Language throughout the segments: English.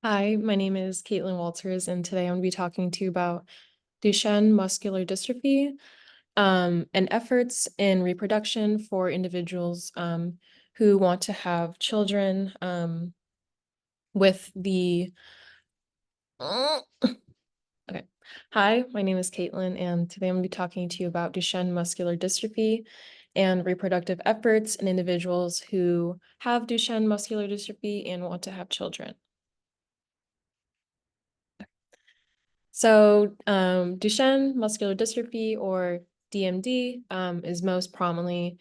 Hi, my name is Caitlin Walters, and today I'm going to be talking to you about Duchenne muscular dystrophy and efforts in reproduction for individuals who want to have children with the. Okay. Hi, my name is Caitlin, and today I'm going to be talking to you about Duchenne muscular dystrophy and reproductive efforts in individuals who have Duchenne muscular dystrophy and want to have children. So Duchenne muscular dystrophy, or DMD, is most prominently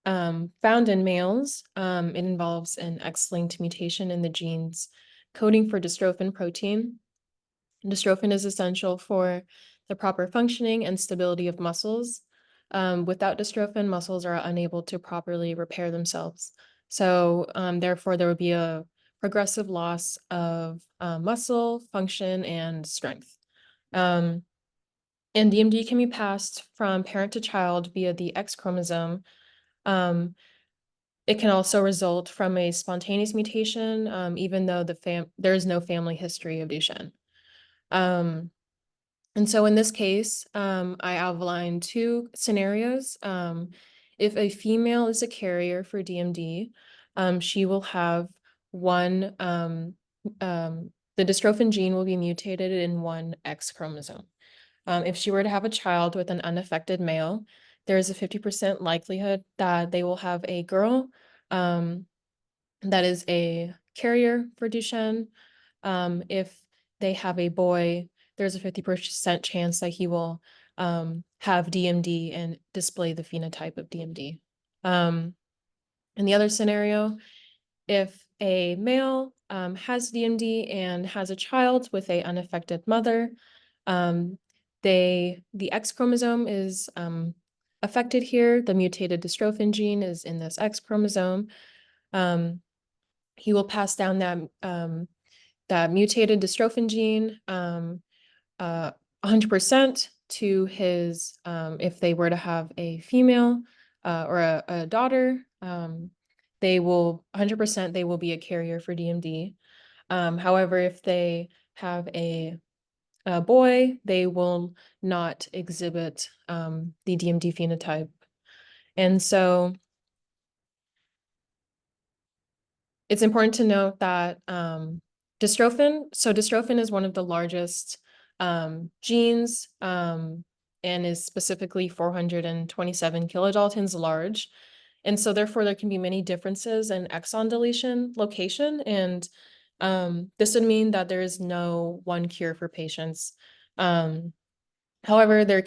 found in males. It involves an X-linked mutation in the genes coding for dystrophin protein. Dystrophin is essential for the proper functioning and stability of muscles. Without dystrophin, muscles are unable to properly repair themselves. So therefore, there would be a progressive loss of muscle function and strength. Um, and DMD can be passed from parent to child via the X chromosome. Um, it can also result from a spontaneous mutation, even though there is no family history of Duchenne. And so in this case, I outlined two scenarios. If a female is a carrier for DMD, she will have one, the dystrophin gene will be mutated in one X chromosome. If she were to have a child with an unaffected male, there is a 50% likelihood that they will have a girl that is a carrier for Duchenne. If they have a boy, there's a 50% chance that he will have DMD and display the phenotype of DMD. In the other scenario, if a male has DMD and has a child with a unaffected mother, um, the X chromosome is affected here. The mutated dystrophin gene is in this X chromosome. He will pass down that mutated dystrophin gene 100% to his, if they were to have a female or a daughter, they will 100% they will be a carrier for DMD. However, if they have a boy, they will not exhibit the DMD phenotype. And so it's important to note that dystrophin is one of the largest genes and is specifically 427 kilodaltons large. And so therefore there can be many differences in exon deletion location. And this would mean that there is no one cure for patients. However, there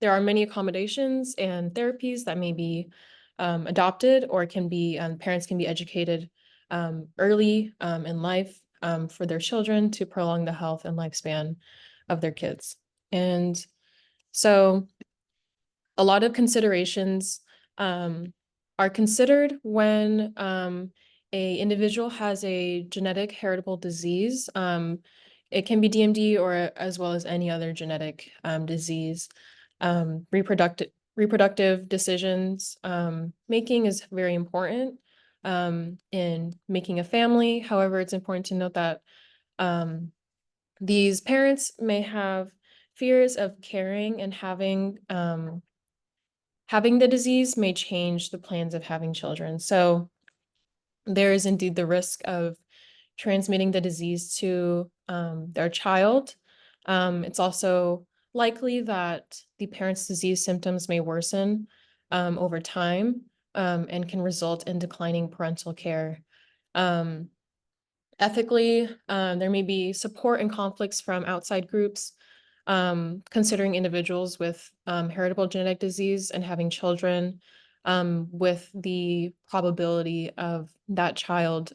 are many accommodations and therapies that may be adopted, or can be parents can be educated early in life for their children to prolong the health and lifespan of their kids. And so a lot of considerations are considered when a individual has a genetic heritable disease. It can be DMD or as well as any other genetic disease. Reproductive decisions making is very important in making a family. However, it's important to note that these parents may have fears of carrying and having the disease may change the plans of having children. So there is indeed the risk of transmitting the disease to their child. It's also likely that the parent's disease symptoms may worsen over time and can result in declining parental care. Ethically, there may be support and conflicts from outside groups considering individuals with heritable genetic disease and having children with the probability of that child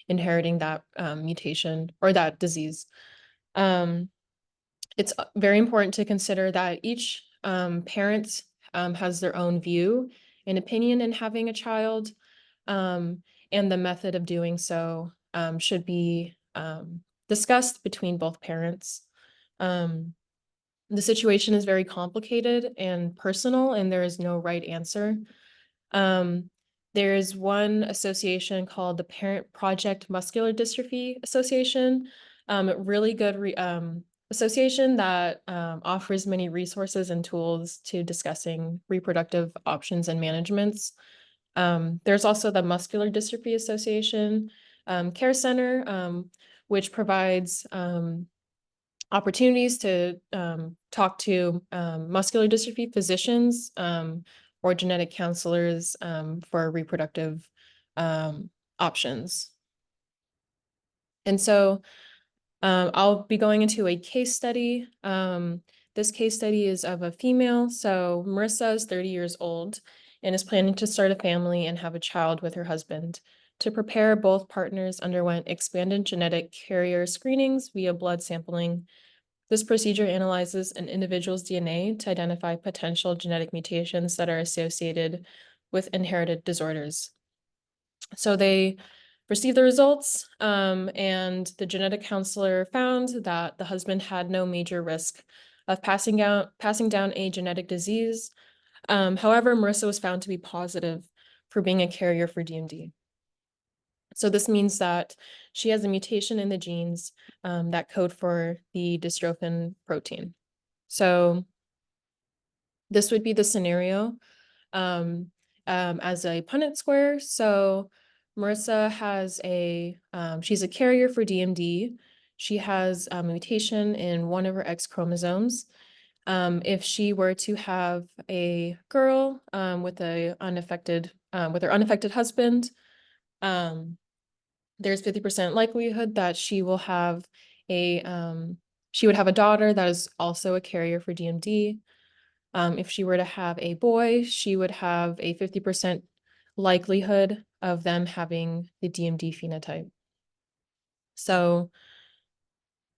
inheriting that mutation or that disease. It's very important to consider that each parent has their own view and opinion in having a child, and the method of doing so should be discussed between both parents. The situation is very complicated and personal, and there is no right answer. There's one association called the Parent Project Muscular Dystrophy Association. A really good association that offers many resources and tools to discussing reproductive options and managements. There's also the Muscular Dystrophy Association Care Center, which provides opportunities to talk to muscular dystrophy physicians or genetic counselors for reproductive options. And so I'll be going into a case study. This case study is of a female. So Marissa is 30 years old and is planning to start a family and have a child with her husband. To prepare, both partners underwent expanded genetic carrier screenings via blood sampling. This procedure analyzes an individual's DNA to identify potential genetic mutations that are associated with inherited disorders. So they received the results, and the genetic counselor found that the husband had no major risk of passing down a genetic disease. However, Marissa was found to be positive for being a carrier for DMD. So this means that she has a mutation in the genes that code for the dystrophin protein. So this would be the scenario as a Punnett square. So Marissa has she's a carrier for DMD. She has a mutation in one of her X chromosomes. If she were to have a girl with her unaffected husband, there's 50% likelihood that she would have a daughter that is also a carrier for DMD. If she were to have a boy, she would have a 50% likelihood of them having the DMD phenotype. So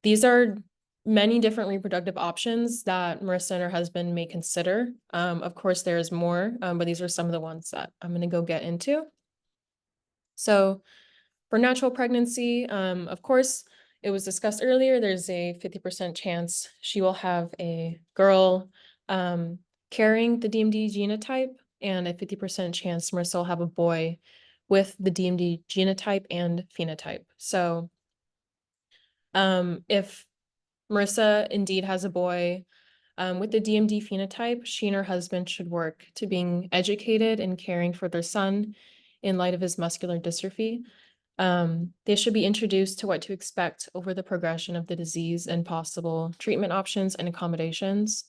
these are many different reproductive options that Marissa and her husband may consider. Of course, there's more, but these are some of the ones that I'm going to go get into. So for natural pregnancy, of course, it was discussed earlier, there's a 50% chance she will have a girl carrying the DMD genotype and a 50% chance Marissa will have a boy with the DMD genotype and phenotype. So if Marissa indeed has a boy with the DMD phenotype, she and her husband should work to being educated and caring for their son in light of his muscular dystrophy. They should be introduced to what to expect over the progression of the disease and possible treatment options and accommodations.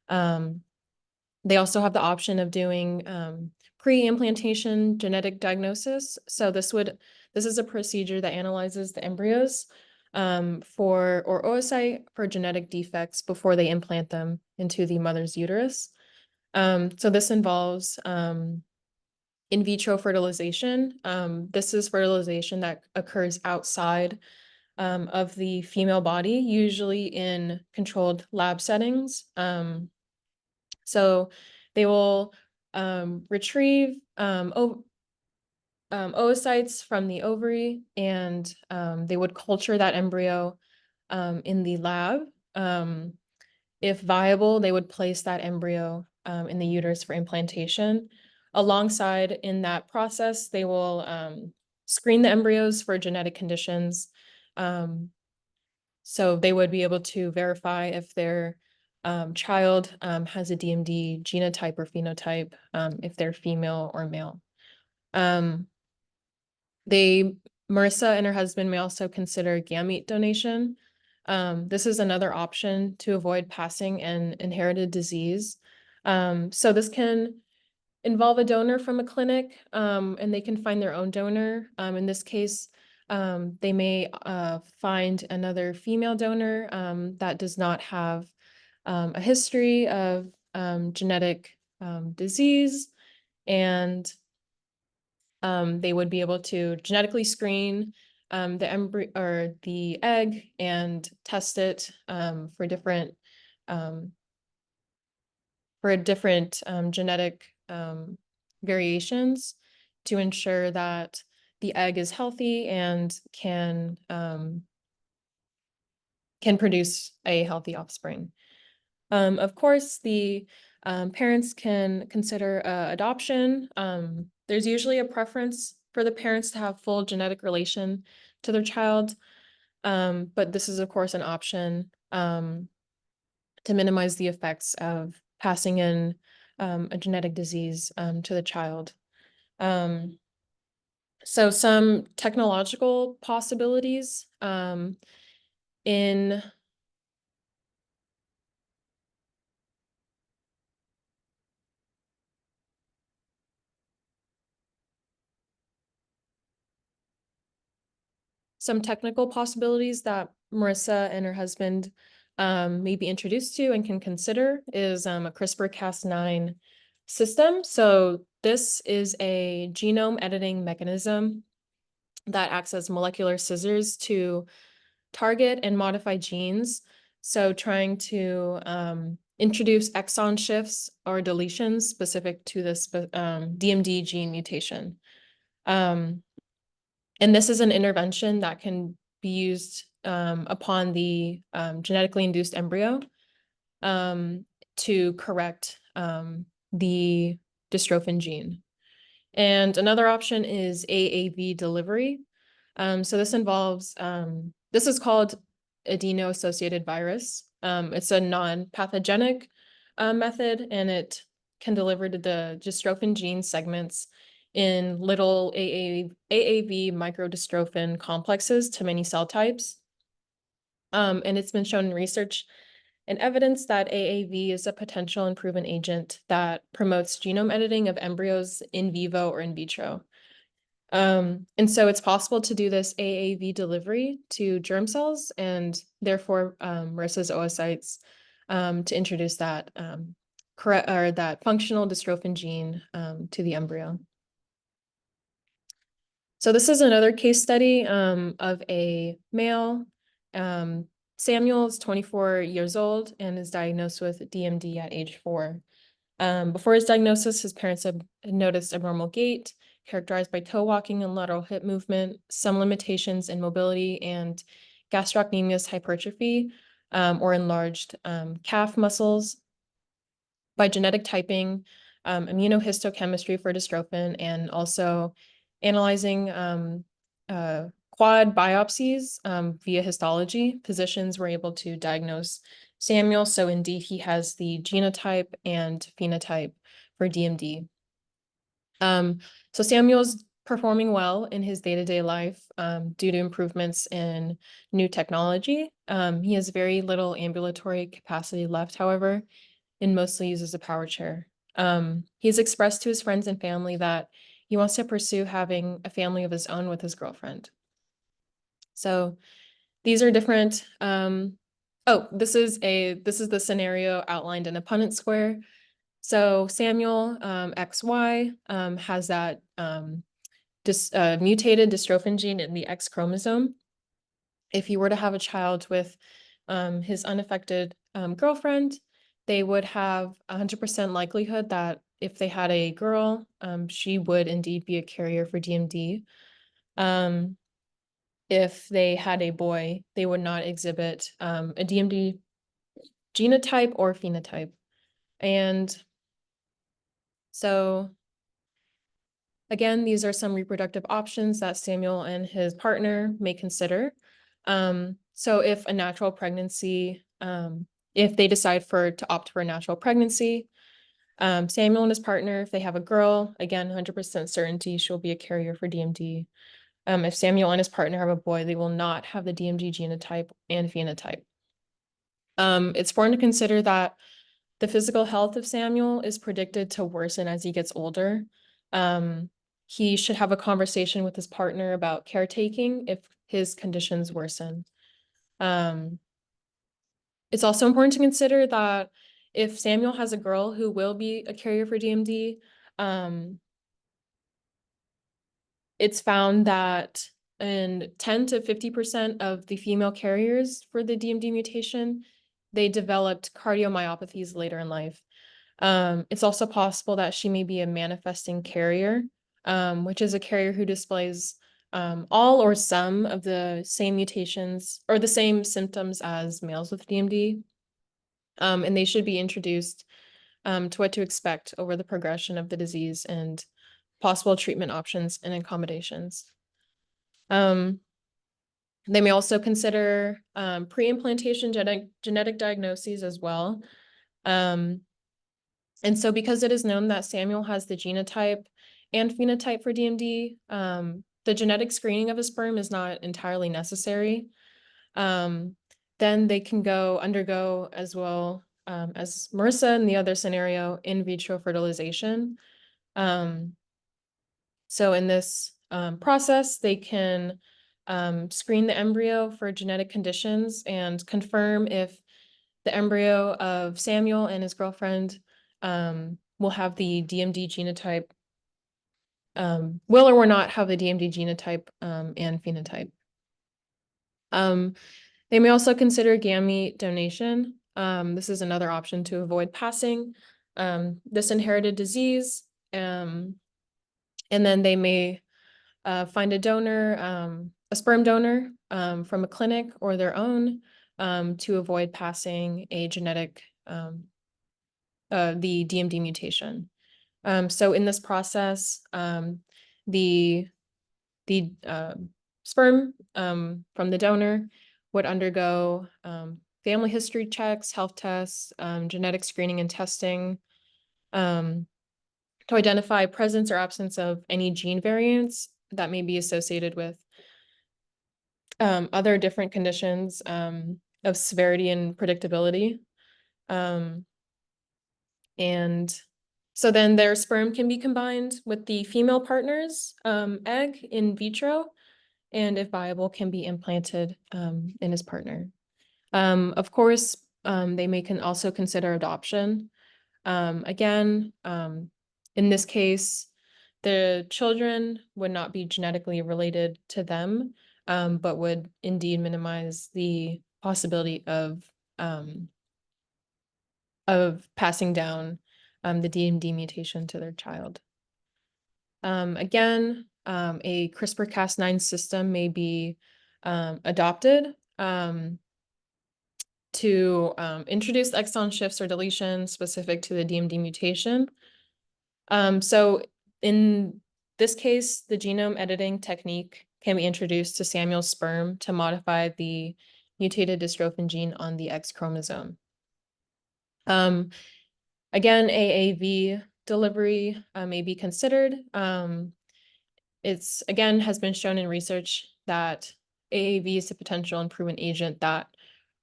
They also have the option of doing pre-implantation genetic diagnosis. So this is a procedure that analyzes the embryos or oocyte for genetic defects before they implant them into the mother's uterus. So this involves in vitro fertilization. This is fertilization that occurs outside of the female body, usually in controlled lab settings. So they will retrieve oocytes from the ovary, and they would culture that embryo in the lab. If viable, they would place that embryo in the uterus for implantation. Alongside in that process, they will screen the embryos for genetic conditions. So they would be able to verify if their child has a DMD genotype or phenotype, if they're female or male. Marissa and her husband may also consider gamete donation. This is another option to avoid passing an inherited disease. So this can involve a donor from a clinic, and they can find their own donor. In this case, they may find another female donor that does not have a history of genetic disease, and they would be able to genetically screen the embryo or the egg and test it for different genetic variations to ensure that the egg is healthy and can produce a healthy offspring. Of course, the parents can consider adoption. There's usually a preference for the parents to have full genetic relation to their child, but this is, of course, an option to minimize the effects of passing in a genetic disease to the child. Um, so some technological possibilities in some technical possibilities that Marissa and her husband may be introduced to and can consider is a CRISPR-Cas9 system. So this is a genome editing mechanism that acts as molecular scissors to target and modify genes. So trying to introduce exon shifts or deletions specific to this DMD gene mutation. And this is an intervention that can be used upon the genetically induced embryo to correct the dystrophin gene. And another option is AAV delivery. So this involves, this is called adeno-associated virus. It's a non-pathogenic method, and it can deliver to the dystrophin gene segments in little AAV microdystrophin complexes to many cell types. And it's been shown in research and evidence that AAV is a potential and proven agent that promotes genome editing of embryos in vivo or in vitro. And so it's possible to do this AAV delivery to germ cells and therefore Marissa's oocytes to introduce that correct or that functional dystrophin gene to the embryo. So this is another case study of a male. Samuel is 24 years old and is diagnosed with DMD at age 4. Before his diagnosis, his parents had noticed abnormal gait, characterized by toe walking and lateral hip movement, some limitations in mobility, and gastrocnemius hypertrophy, or enlarged calf muscles. By genetic typing, immunohistochemistry for dystrophin, and also analyzing quad biopsies via histology, physicians were able to diagnose Samuel. So indeed, he has the genotype and phenotype for DMD. So Samuel's performing well in his day-to-day life due to improvements in new technology. He has very little ambulatory capacity left, however, and mostly uses a power chair. He's expressed to his friends and family that he wants to pursue having a family of his own with his girlfriend. So these are different. This is the scenario outlined in a Punnett square. So Samuel, XY, has that mutated dystrophin gene in the X chromosome. If he were to have a child with his unaffected girlfriend, they would have 100% likelihood that if they had a girl, she would indeed be a carrier for DMD. If they had a boy, they would not exhibit a DMD genotype or phenotype. And so again, these are some reproductive options that Samuel and his partner may consider. So if a natural pregnancy, if they decide to opt for a natural pregnancy, Samuel and his partner, if they have a girl, again, 100% certainty she'll be a carrier for DMD. If Samuel and his partner have a boy, they will not have the DMD genotype and phenotype. It's important to consider that the physical health of Samuel is predicted to worsen as he gets older. He should have a conversation with his partner about caretaking if his conditions worsen. It's also important to consider that if Samuel has a girl who will be a carrier for DMD, it's found that in 10 to 50% of the female carriers for the DMD mutation, they developed cardiomyopathies later in life. It's also possible that she may be a manifesting carrier, which is a carrier who displays all or some of the same mutations or the same symptoms as males with DMD. And they should be introduced to what to expect over the progression of the disease and possible treatment options and accommodations. They may also consider pre-implantation genetic diagnoses as well. And so because it is known that Samuel has the genotype and phenotype for DMD, the genetic screening of a sperm is not entirely necessary. Then they can undergo as well as Marissa in the other scenario, in vitro fertilization. So in this process, they can screen the embryo for genetic conditions and confirm if the embryo of Samuel and his girlfriend will have the DMD genotype, will or will not have the DMD genotype and phenotype. They may also consider gamete donation. This is another option to avoid passing this inherited disease. And then they may find a donor, a sperm donor from a clinic or their own to avoid passing a genetic, the DMD mutation. So in this process, the sperm from the donor would undergo family history checks, health tests, genetic screening and testing to identify presence or absence of any gene variants that may be associated with other different conditions of severity and predictability. And so then their sperm can be combined with the female partner's egg in vitro, and if viable, can be implanted in his partner. Of course, they can also consider adoption. Again, in this case, the children would not be genetically related to them, but would indeed minimize the possibility of passing down the DMD mutation to their child. Again, a CRISPR-Cas9 system may be adopted to introduce exon shifts or deletions specific to the DMD mutation. So in this case, the genome editing technique can be introduced to Samuel's sperm to modify the mutated dystrophin gene on the X chromosome. Again, AAV delivery may be considered. It's again has been shown in research that AAV is a potential and proven agent that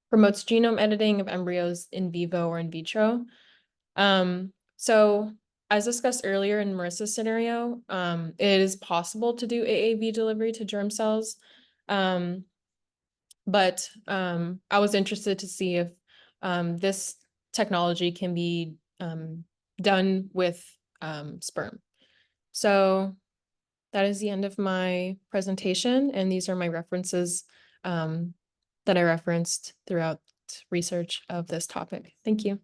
promotes genome editing of embryos in vivo or in vitro. So as discussed earlier in Marissa's scenario, it is possible to do AAV delivery to germ cells. But I was interested to see if this technology can be done with sperm. So that is the end of my presentation, and these are my references that I referenced throughout research of this topic. Thank you.